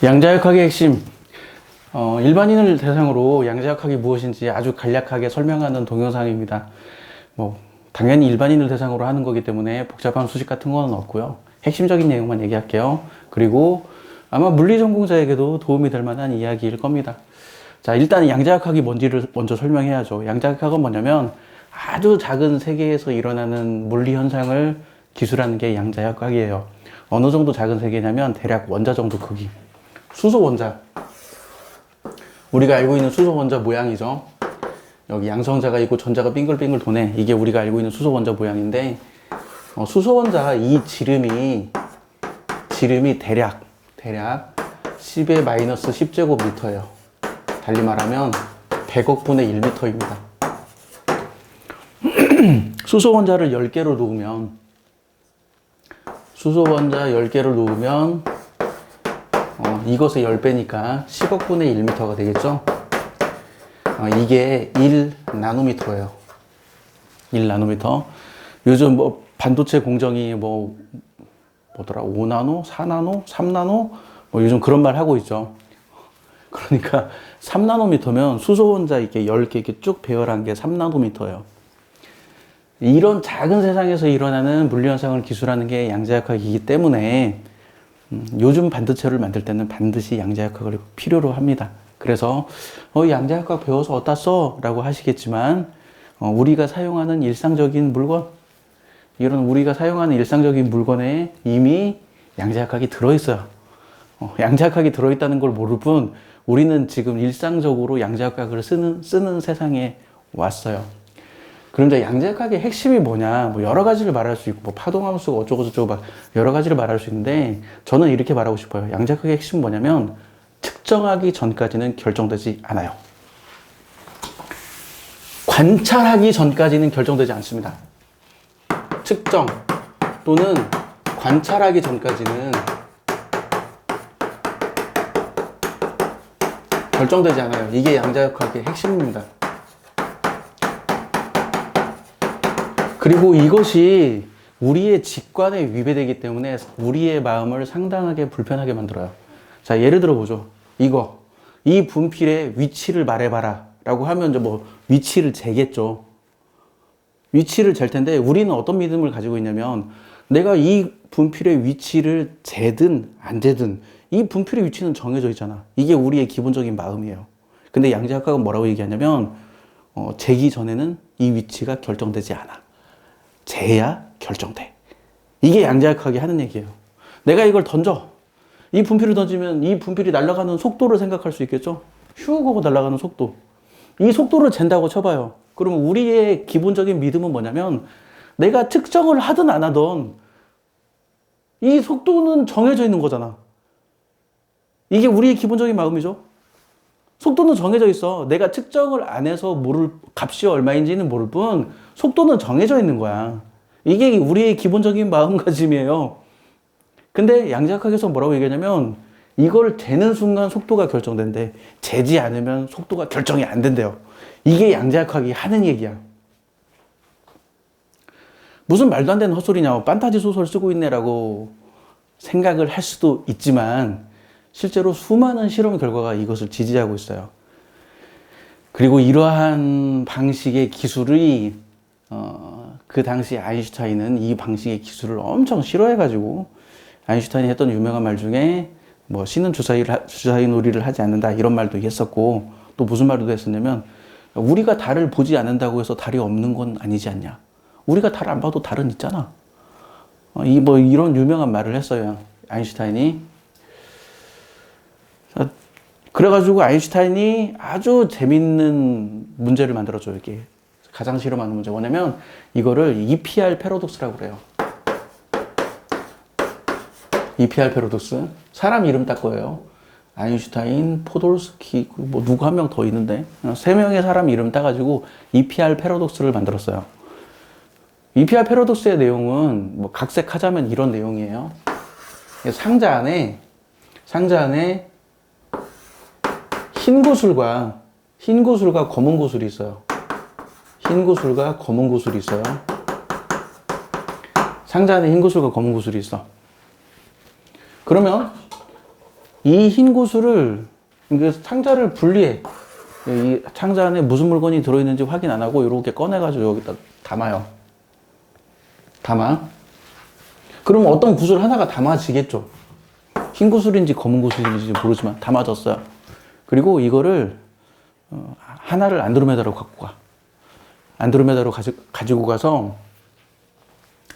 양자역학의 핵심, 일반인을 대상으로 양자역학이 무엇인지 아주 간략하게 설명하는 동영상입니다. 당연히 일반인을 대상으로 하는 거기 때문에 복잡한 수식 같은 건 없고요. 핵심적인 내용만 얘기할게요. 그리고 아마 물리 전공자에게도 도움이 될 만한 이야기일 겁니다. 자, 일단 양자역학이 뭔지를 먼저 설명해야죠. 양자역학은 뭐냐면 아주 작은 세계에서 일어나는 물리 현상을 기술하는 게 양자역학이에요. 어느 정도 작은 세계냐면 대략 원자 정도 크기. 수소 원자. 우리가 알고 있는 수소 원자 모양이죠. 여기 양성자가 있고 전자가 빙글빙글 도네. 이게 우리가 알고 있는 수소 원자 모양인데, 수소 원자 이 지름이 대략 10의 마이너스 10제곱미터예요. 달리 말하면 100억 분의 1미터입니다. 수소 원자를 10개로 놓으면, 이것의 10배니까 10억 분의 1미터가 되겠죠? 이게 1나노미터예요. 1나노미터. 요즘 반도체 공정이 뭐더라? 5나노? 4나노? 3나노? 요즘 그런 말 하고 있죠. 그러니까 3나노미터면 수소 원자 이렇게 10개 이렇게 쭉 배열한 게 3나노미터예요. 이런 작은 세상에서 일어나는 물리현상을 기술하는 게 양자역학이기 때문에 요즘 반도체를 만들 때는 반드시 양자역학을 필요로 합니다. 그래서 양자역학 배워서 어디다 써? 라고 하시겠지만 우리가 사용하는 일상적인 물건, 이런 우리가 사용하는 일상적인 물건에 이미 양자역학이 들어있어요. 양자역학이 들어있다는 걸 모를 뿐 우리는 지금 일상적으로 양자역학을 쓰는 세상에 왔어요. 그런데 양자역학의 핵심이 뭐냐? 여러 가지를 말할 수 있고, 파동함수가 어쩌고저쩌고 막 여러 가지를 말할 수 있는데, 저는 이렇게 말하고 싶어요. 양자역학의 핵심은 뭐냐면, 측정하기 전까지는 결정되지 않아요. 관찰하기 전까지는 결정되지 않습니다. 측정 또는 관찰하기 전까지는 결정되지 않아요. 이게 양자역학의 핵심입니다. 그리고 이것이 우리의 직관에 위배되기 때문에 우리의 마음을 상당하게 불편하게 만들어요. 자, 예를 들어 보죠. 이 분필의 위치를 말해봐라 라고 하면 이제 위치를 재겠죠. 위치를 잴 텐데 우리는 어떤 믿음을 가지고 있냐면, 내가 이 분필의 위치를 재든 안 재든 이 분필의 위치는 정해져 있잖아. 이게 우리의 기본적인 마음이에요. 근데 양자역학은 뭐라고 얘기하냐면, 재기 전에는 이 위치가 결정되지 않아. 재야 결정돼. 이게 양자역학이 하는 얘기예요. 내가 이걸 던져. 이 분필을 던지면 이 분필이 날아가는 속도를 생각할 수 있겠죠? 슉 하고 날아가는 속도. 이 속도를 잰다고 쳐봐요. 그러면 우리의 기본적인 믿음은 뭐냐면, 내가 측정을 하든 안 하든 이 속도는 정해져 있는 거잖아. 이게 우리의 기본적인 마음이죠. 속도는 정해져 있어. 내가 측정을 안 해서 모를 값이 얼마인지는 모를 뿐 속도는 정해져 있는 거야. 이게 우리의 기본적인 마음가짐이에요. 근데 양자역학에서 뭐라고 얘기하냐면, 이걸 재는 순간 속도가 결정된대. 재지 않으면 속도가 결정이 안 된대요. 이게 양자역학이 하는 얘기야. 무슨 말도 안 되는 헛소리냐, 판타지 소설 쓰고 있네라고 생각을 할 수도 있지만, 실제로 수많은 실험 결과가 이것을 지지하고 있어요. 그리고 이러한 방식의 기술이 그 당시 아인슈타인은 이 방식의 기술을 엄청 싫어해가지고, 아인슈타인이 했던 유명한 말 중에 신은 주사위 놀이를 하지 않는다 이런 말도 했었고, 또 무슨 말도 했었냐면, 우리가 달을 보지 않는다고 해서 달이 없는 건 아니지 않냐. 우리가 달 안 봐도 달은 있잖아. 이런 유명한 말을 했어요, 아인슈타인이. 그래가지고 아인슈타인이 아주 재밌는 문제를 만들어줘요. 이게 가장 실험하는 문제. 뭐냐면 이거를 EPR 패러독스라고 그래요. EPR 패러독스. 사람 이름 딱 거예요. 아인슈타인, 포돌스키, 누구 한 명 더 있는데, 3명의 사람 이름 따가지고 EPR 패러독스를 만들었어요. EPR 패러독스의 내용은 각색하자면 이런 내용이에요. 상자 안에 흰 구슬과 검은 구슬이 있어요. 흰 구슬과 검은 구슬이 있어요. 상자 안에 흰 구슬과 검은 구슬이 있어. 그러면 이 흰 구슬을, 이게 상자를 분리해. 이 상자 안에 무슨 물건이 들어있는지 확인 안 하고 이렇게 꺼내가지고 여기다 담아요. 담아. 그러면 어떤 구슬 하나가 담아지겠죠. 흰 구슬인지 검은 구슬인지 모르지만 담아졌어요. 그리고 이거를 하나를 안드로메다로 갖고 가. 안드로메다로 가지고 가서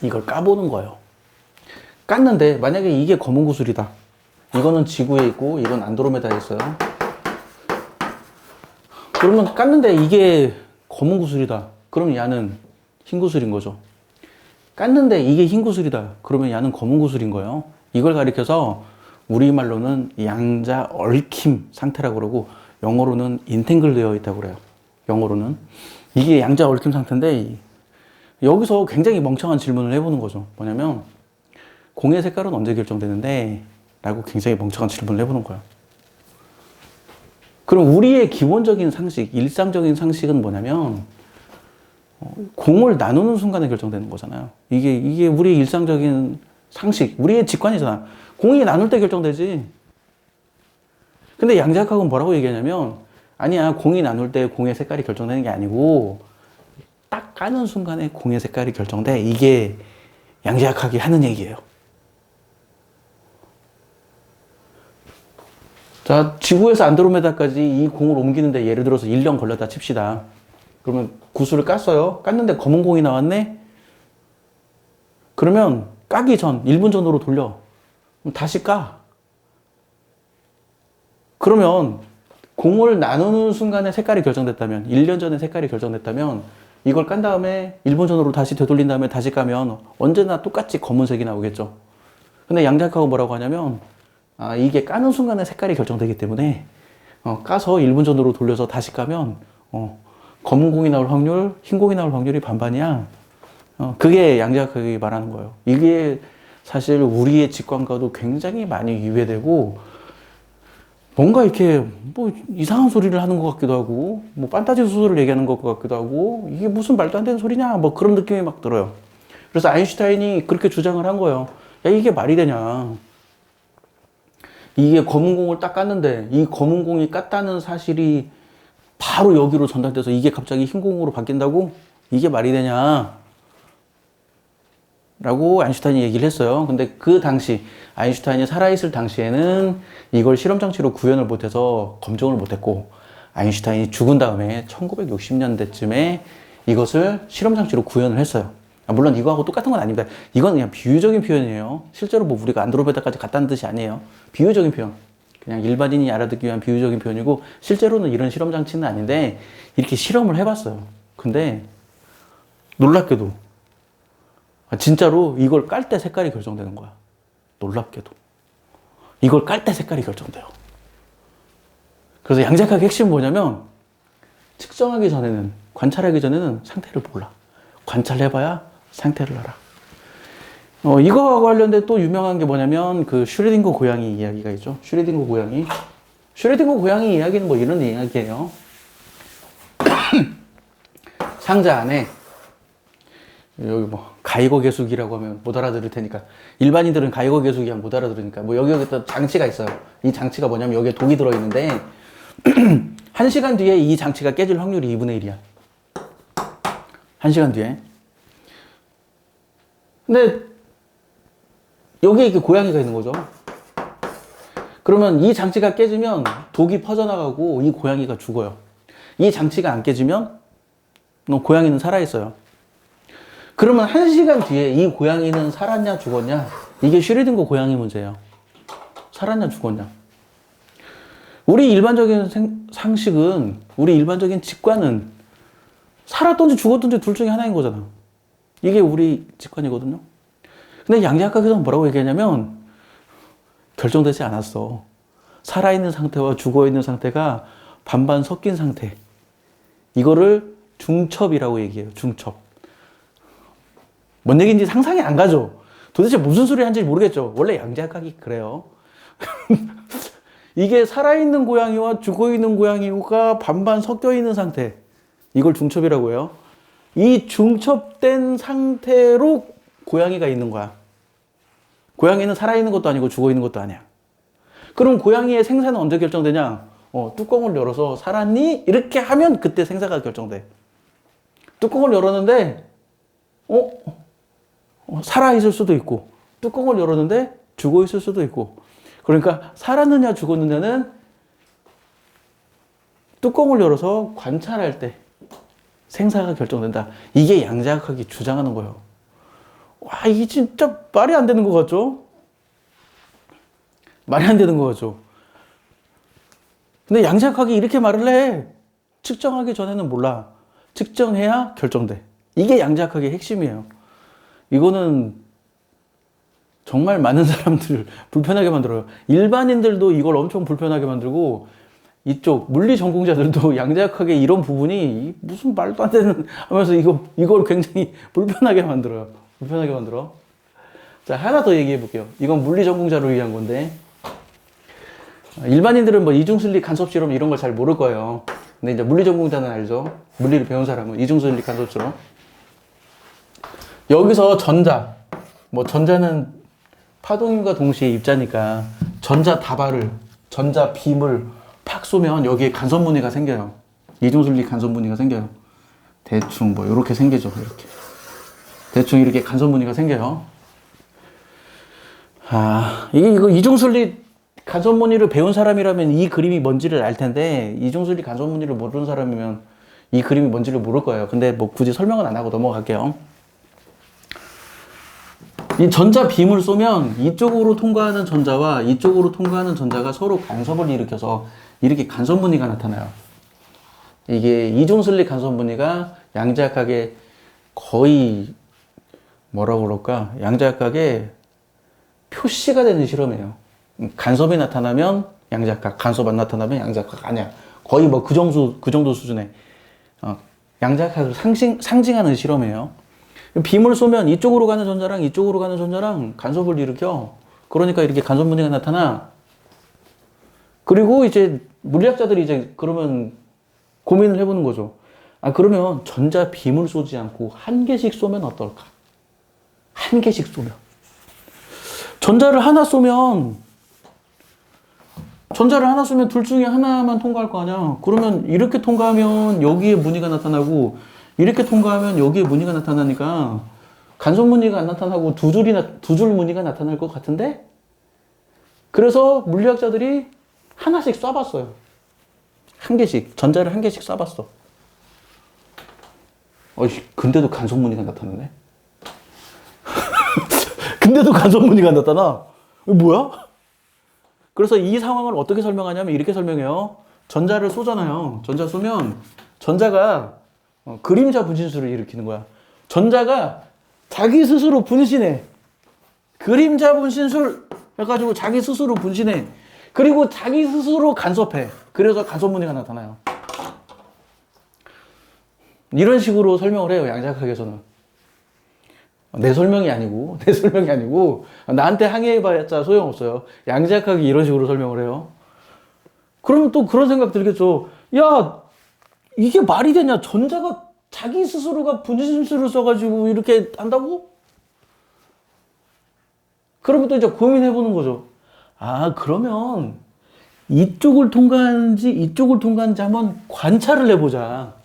이걸 까보는 거예요. 깠는데 만약에 이게 검은 구슬이다. 이거는 지구에 있고 이건 안드로메다에 있어요. 그러면 깠는데 이게 검은 구슬이다. 그러면 얘는 흰 구슬인 거죠. 깠는데 이게 흰 구슬이다. 그러면 얘는 검은 구슬인 거예요. 이걸 가리켜서 우리말로는 양자 얽힘 상태라고 그러고 영어로는 인탱글 되어 있다고 그래요. 영어로는. 이게 양자 얽힘 상태인데 여기서 굉장히 멍청한 질문을 해보는 거죠. 뭐냐면 공의 색깔은 언제 결정되는데? 라고 굉장히 멍청한 질문을 해보는 거예요. 그럼 우리의 기본적인 상식, 일상적인 상식은 뭐냐면 공을 나누는 순간에 결정되는 거잖아요. 이게 우리의 일상적인 상식, 우리의 직관이잖아. 공이 나눌 때 결정되지. 근데 양자역학은 뭐라고 얘기하냐면 아니야, 공이 나눌 때 공의 색깔이 결정되는 게 아니고 딱 까는 순간에 공의 색깔이 결정돼. 이게 양자역학이 하는 얘기예요. 자, 지구에서 안드로메다까지 이 공을 옮기는데 예를 들어서 1년 걸렸다 칩시다. 그러면 구슬을 깠어요. 깠는데 검은 공이 나왔네? 그러면 까기 전, 1분 전으로 돌려. 그럼 다시 까. 그러면 공을 나누는 순간에 색깔이 결정됐다면, 1년 전에 색깔이 결정됐다면, 이걸 깐 다음에 1분 전으로 다시 되돌린 다음에 다시 까면 언제나 똑같이 검은색이 나오겠죠. 근데 양자역학은 뭐라고 하냐면, 이게 까는 순간에 색깔이 결정되기 때문에 까서 1분 전으로 돌려서 다시 까면 검은 공이 나올 확률, 흰 공이 나올 확률이 반반이야. 그게 양자역학이 말하는 거예요. 이게 사실 우리의 직관과도 굉장히 많이 위배되고 뭔가 이렇게 뭐 이상한 소리를 하는 것 같기도 하고 뭐 판타지 소설을 얘기하는 것 같기도 하고 이게 무슨 말도 안 되는 소리냐 뭐 그런 느낌이 막 들어요. 그래서 아인슈타인이 그렇게 주장을 한 거예요. 야, 이게 말이 되냐. 이게 검은 공을 딱 깠는데 이 검은 공이 깠다는 사실이 바로 여기로 전달돼서 이게 갑자기 흰 공으로 바뀐다고? 이게 말이 되냐? 라고 아인슈타인이 얘기를 했어요. 근데 그 당시 아인슈타인이 살아있을 당시에는 이걸 실험장치로 구현을 못해서 검증을 못했고 아인슈타인이 죽은 다음에 1960년대쯤에 이것을 실험장치로 구현을 했어요. 물론 이거하고 똑같은 건 아닙니다. 이건 그냥 비유적인 표현이에요. 실제로 뭐 우리가 안드로메다까지 갔다는 뜻이 아니에요. 비유적인 표현. 그냥 일반인이 알아듣기 위한 비유적인 표현이고 실제로는 이런 실험 장치는 아닌데 이렇게 실험을 해봤어요. 근데 놀랍게도 진짜로 이걸 깔 때 색깔이 결정되는 거야. 놀랍게도. 이걸 깔 때 색깔이 결정돼요. 그래서 양자역학의 핵심은 뭐냐면 측정하기 전에는 관찰하기 전에는 상태를 몰라. 관찰해봐야 상태를 알아. 이거하고 관련된 또 유명한 게 뭐냐면 그 슈레딩거 고양이 이야기가 있죠. 슈레딩거 고양이. 슈레딩거 고양이 이야기는 뭐 이런 이야기예요. 상자 안에 여기 뭐 가이거 계수기라고 하면 못 알아들을 테니까 일반인들은 가이거 계수기 하면 못 알아들으니까 뭐 여기 또 장치가 있어요. 이 장치가 뭐냐면 여기에 독이 들어있는데 1시간 뒤에 이 장치가 깨질 확률이 2분의 1이야. 1시간 뒤에. 근데 여기에 이렇게 고양이가 있는 거죠. 그러면 이 장치가 깨지면 독이 퍼져나가고 이 고양이가 죽어요. 이 장치가 안 깨지면 고양이는 살아있어요. 그러면 1시간 뒤에 이 고양이는 살았냐 죽었냐? 이게 슈레딩거 고양이 문제예요. 살았냐 죽었냐? 우리 일반적인 상식은, 우리 일반적인 직관은 살았든지 죽었든지 둘 중에 하나인 거잖아. 이게 우리 직관이거든요. 근데 양자역학에서는 뭐라고 얘기하냐면 결정되지 않았어. 살아있는 상태와 죽어있는 상태가 반반 섞인 상태. 이거를 중첩이라고 얘기해요. 중첩. 뭔 얘기인지 상상이 안 가죠. 도대체 무슨 소리 하는지 모르겠죠. 원래 양자역학이 그래요. 이게 살아있는 고양이와 죽어있는 고양이가 반반 섞여있는 상태. 이걸 중첩이라고 해요. 이 중첩된 상태로 고양이가 있는 거야. 고양이는 살아있는 것도 아니고 죽어있는 것도 아니야. 그럼 고양이의 생사는 언제 결정되냐? 뚜껑을 열어서 살았니? 이렇게 하면 그때 생사가 결정돼. 뚜껑을 열었는데, 살아있을 수도 있고, 뚜껑을 열었는데 죽어 있을 수도 있고. 그러니까 살았느냐 죽었느냐는 뚜껑을 열어서 관찰할 때 생사가 결정된다. 이게 양자역학이 주장하는 거예요. 와, 이게 진짜 말이 안 되는 것 같죠? 말이 안 되는 것 같죠? 근데 양자역학이 이렇게 말을 해. 측정하기 전에는 몰라. 측정해야 결정돼. 이게 양자역학의 핵심이에요. 이거는 정말 많은 사람들을 불편하게 만들어요. 일반인들도 이걸 엄청 불편하게 만들고, 이쪽 물리 전공자들도 양자역학의 이런 부분이 무슨 말도 안 되는 하면서 이걸 굉장히 불편하게 만들어요. 불편하게 만들어. 자, 하나 더 얘기해 볼게요. 이건 물리 전공자를 위한 건데, 일반인들은 뭐 이중슬립 간섭 실험 이런 걸 잘 모를 거예요. 근데 이제 물리 전공자는 알죠. 물리를 배운 사람은 이중슬립 간섭 실험. 여기서 전자는 파동임과 동시에 입자니까 전자 다발을, 전자 빔을 팍 쏘면 여기에 간섭무늬가 생겨요. 이중슬립 간섭무늬가 생겨요. 대충 뭐 이렇게 생기죠. 이렇게. 대충 이렇게 간섭무늬가 생겨요. 이거 이중슬립 간섭무늬를 배운 사람이라면 이 그림이 뭔지를 알 텐데, 이중슬립 간섭무늬를 모르는 사람이면 이 그림이 뭔지를 모를 거예요. 근데 뭐 굳이 설명은 안 하고 넘어갈게요. 이 전자 빔을 쏘면 이쪽으로 통과하는 전자와 이쪽으로 통과하는 전자가 서로 간섭을 일으켜서 이렇게 간섭무늬가 나타나요. 이게 이중슬립 간섭무늬가 양자역학의 거의 뭐라고 그럴까? 양자역학의 표시가 되는 실험이에요. 간섭이 나타나면 양자역학, 간섭 안 나타나면 양자역학 아니야. 거의 뭐 그 정도 수준의 양자역학을 상징하는 실험이에요. 빔을 쏘면 이쪽으로 가는 전자랑 이쪽으로 가는 전자랑 간섭을 일으켜. 그러니까 이렇게 간섭무늬가 나타나. 그리고 이제 물리학자들이 이제 그러면 고민을 해보는 거죠. 그러면 전자 빔을 쏘지 않고 한 개씩 쏘면 어떨까? 한 개씩 쏘면. 전자를 하나 쏘면 둘 중에 하나만 통과할 거 아니야. 그러면 이렇게 통과하면 여기에 무늬가 나타나고, 이렇게 통과하면 여기에 무늬가 나타나니까 간섭 무늬가 안 나타나고 두 줄 무늬가 나타날 것 같은데? 그래서 물리학자들이 하나씩 쏴봤어요. 한 개씩. 전자를 한 개씩 쏴봤어. 근데도 간섭 무늬가 나타나네? 근데도 간섭 무늬가 나타나? 뭐야? 그래서 이 상황을 어떻게 설명하냐면 이렇게 설명해요. 전자를 쏘잖아요. 전자 쏘면 전자가 그림자 분신술을 일으키는 거야. 전자가 자기 스스로 분신해. 그림자 분신술 해가지고 자기 스스로 분신해. 그리고 자기 스스로 간섭해. 그래서 간섭무늬가 나타나요. 이런 식으로 설명을 해요. 양자역학에서는. 내 설명이 아니고 나한테 항의해봤자 소용없어요. 양자역학이 이런 식으로 설명을 해요. 그러면 또 그런 생각 들겠죠. 야, 이게 말이 되냐? 전자가 자기 스스로가 분신술을 써가지고 이렇게 한다고? 그러면 또 이제 고민해보는 거죠. 그러면 이쪽을 통과하는지 한번 관찰을 해보자.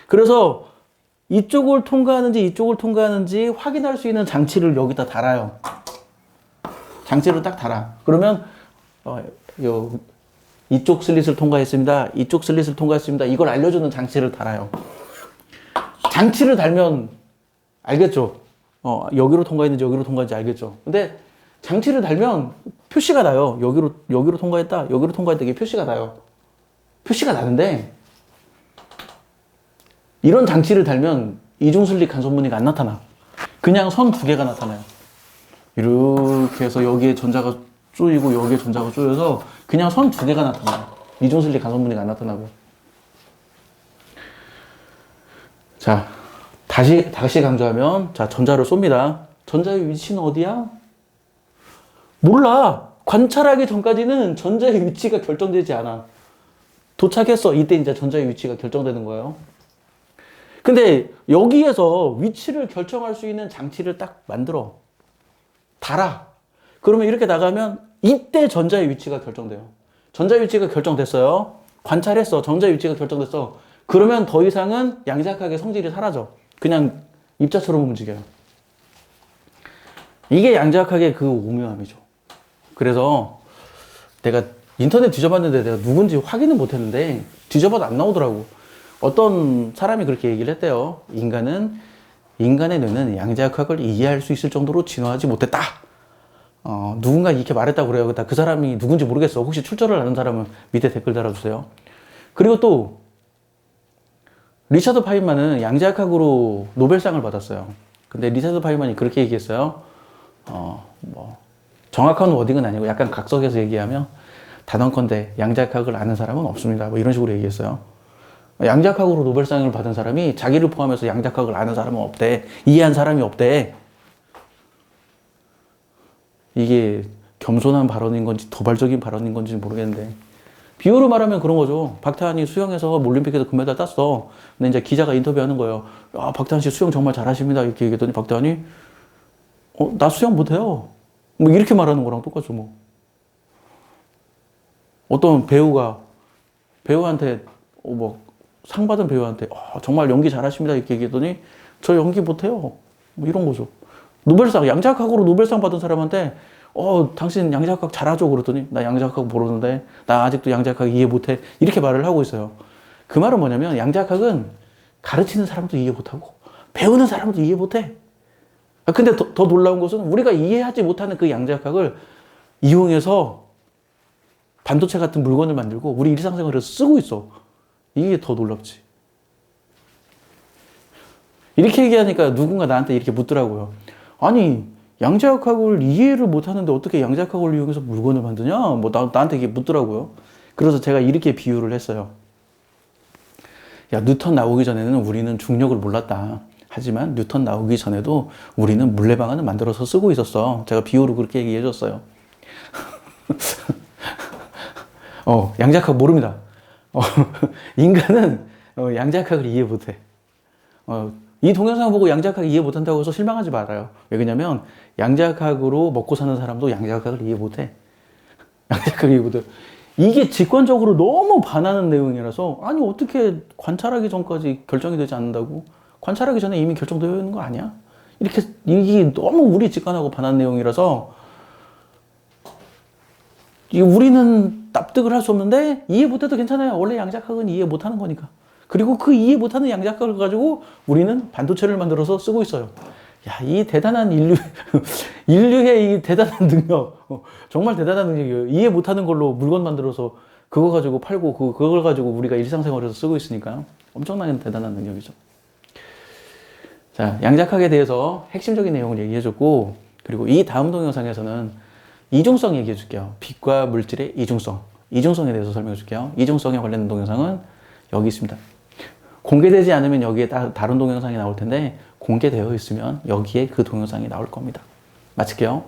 그래서 이쪽을 통과하는지 확인할 수 있는 장치를 여기다 달아요. 장치를 딱 달아. 그러면 이쪽 슬릿을 통과했습니다. 이쪽 슬릿을 통과했습니다. 이걸 알려주는 장치를 달아요. 장치를 달면 알겠죠? 여기로 통과했는지 여기로 통과했는지 알겠죠? 근데 장치를 달면 표시가 나요. 여기로 통과했다. 여기로 통과했다. 이게 표시가 나요. 표시가 나는데 이런 장치를 달면 이중슬립 간섭무늬가 안 나타나. 그냥 선 두 개가 나타나요. 이렇게 해서 여기에 전자가 쪼이고 여기에 전자가 쪼여서 그냥 선 두 개가 나타나요. 이중슬립 간섭무늬가 안 나타나고. 자, 다시 강조하면, 자, 전자를 쏩니다. 전자의 위치는 어디야? 몰라. 관찰하기 전까지는 전자의 위치가 결정되지 않아. 도착했어. 이때 이제 전자의 위치가 결정되는 거예요. 근데 여기에서 위치를 결정할 수 있는 장치를 딱 만들어. 달아. 그러면 이렇게 나가면 이때 전자의 위치가 결정돼요. 전자의 위치가 결정됐어요. 관찰했어. 전자의 위치가 결정됐어. 그러면 더 이상은 양자역학의 성질이 사라져. 그냥 입자처럼 움직여요. 이게 양자역학의 그 오묘함이죠. 그래서 내가 인터넷 뒤져봤는데 내가 누군지 확인은 못했는데 뒤져봐도 안 나오더라고. 어떤 사람이 그렇게 얘기를 했대요. 인간의 뇌는 양자역학을 이해할 수 있을 정도로 진화하지 못했다. 누군가 이렇게 말했다고 그래요. 그 사람이 누군지 모르겠어. 혹시 출처를 아는 사람은 밑에 댓글 달아주세요. 그리고 또 리처드 파인만은 양자역학으로 노벨상을 받았어요. 근데 리처드 파인만이 그렇게 얘기했어요. 정확한 워딩은 아니고 약간 각석에서 얘기하면 단언컨대 양자역학을 아는 사람은 없습니다. 뭐 이런 식으로 얘기했어요. 양자역학으로 노벨상을 받은 사람이 자기를 포함해서 양자역학을 아는 사람은 없대. 이해한 사람이 없대. 이게 겸손한 발언인 건지 도발적인 발언인 건지 모르겠는데 비유로 말하면 그런 거죠. 박태환이 수영에서 올림픽에서 금메달 땄어. 근데 이제 기자가 인터뷰하는 거예요. 야, 박태환 씨 수영 정말 잘하십니다. 이렇게 얘기했더니 박태환이 나 수영 못해요. 뭐 이렇게 말하는 거랑 똑같죠 뭐. 어떤 배우한테 상 받은 배우한테 정말 연기 잘하십니다 이렇게 얘기했더니 저 연기 못해요. 뭐 이런 거죠. 노벨상 양자역학으로 노벨상 받은 사람한테 당신 양자역학 잘하죠 그랬더니 나 양자역학 모르는데 나 아직도 양자역학 이해 못해 이렇게 말을 하고 있어요. 그 말은 뭐냐면 양자역학은 가르치는 사람도 이해 못하고 배우는 사람도 이해 못해. 근데 더 놀라운 것은 우리가 이해하지 못하는 그 양자역학을 이용해서 반도체 같은 물건을 만들고 우리 일상생활에서 쓰고 있어. 이게 더 놀랍지. 이렇게 얘기하니까 누군가 나한테 이렇게 묻더라고요. 아니 양자역학을 이해를 못하는데 어떻게 양자역학을 이용해서 물건을 만드냐? 뭐 나한테 이게 묻더라고요. 그래서 제가 이렇게 비유를 했어요. 야, 뉴턴 나오기 전에는 우리는 중력을 몰랐다. 하지만 뉴턴 나오기 전에도 우리는 물레방아는 만들어서 쓰고 있었어. 제가 비유로 그렇게 얘기해 줬어요. 양자역학 모릅니다. 인간은 양자역학을 이해 못해. 이 동영상 보고 양자역학 이해 못한다고 해서 실망하지 말아요. 왜 그러냐면 양자역학으로 먹고 사는 사람도 양자역학을 이해 못해. 양자역학을 이해 못해. 이게 직관적으로 너무 반하는 내용이라서 아니 어떻게 관찰하기 전까지 결정이 되지 않는다고? 관찰하기 전에 이미 결정되어 있는 거 아니야? 이게 너무 우리 직관하고 반하는 내용이라서 우리는 납득을 할 수 없는데 이해 못해도 괜찮아요. 원래 양자역학은 이해 못하는 거니까. 그리고 그 이해 못하는 양자역학을 가지고 우리는 반도체를 만들어서 쓰고 있어요. 야, 이 대단한 인류의 이 대단한 능력, 정말 대단한 능력이에요. 이해 못하는 걸로 물건 만들어서 그거 가지고 팔고 그걸 가지고 우리가 일상생활에서 쓰고 있으니까 엄청나게 대단한 능력이죠. 자, 양자역학에 대해서 핵심적인 내용을 얘기해줬고, 그리고 이 다음 동영상에서는 이중성 얘기해줄게요. 빛과 물질의 이중성에 대해서 설명해줄게요. 이중성에 관련된 동영상은 여기 있습니다. 공개되지 않으면 여기에 다른 동영상이 나올 텐데 공개되어 있으면 여기에 그 동영상이 나올 겁니다. 마칠게요.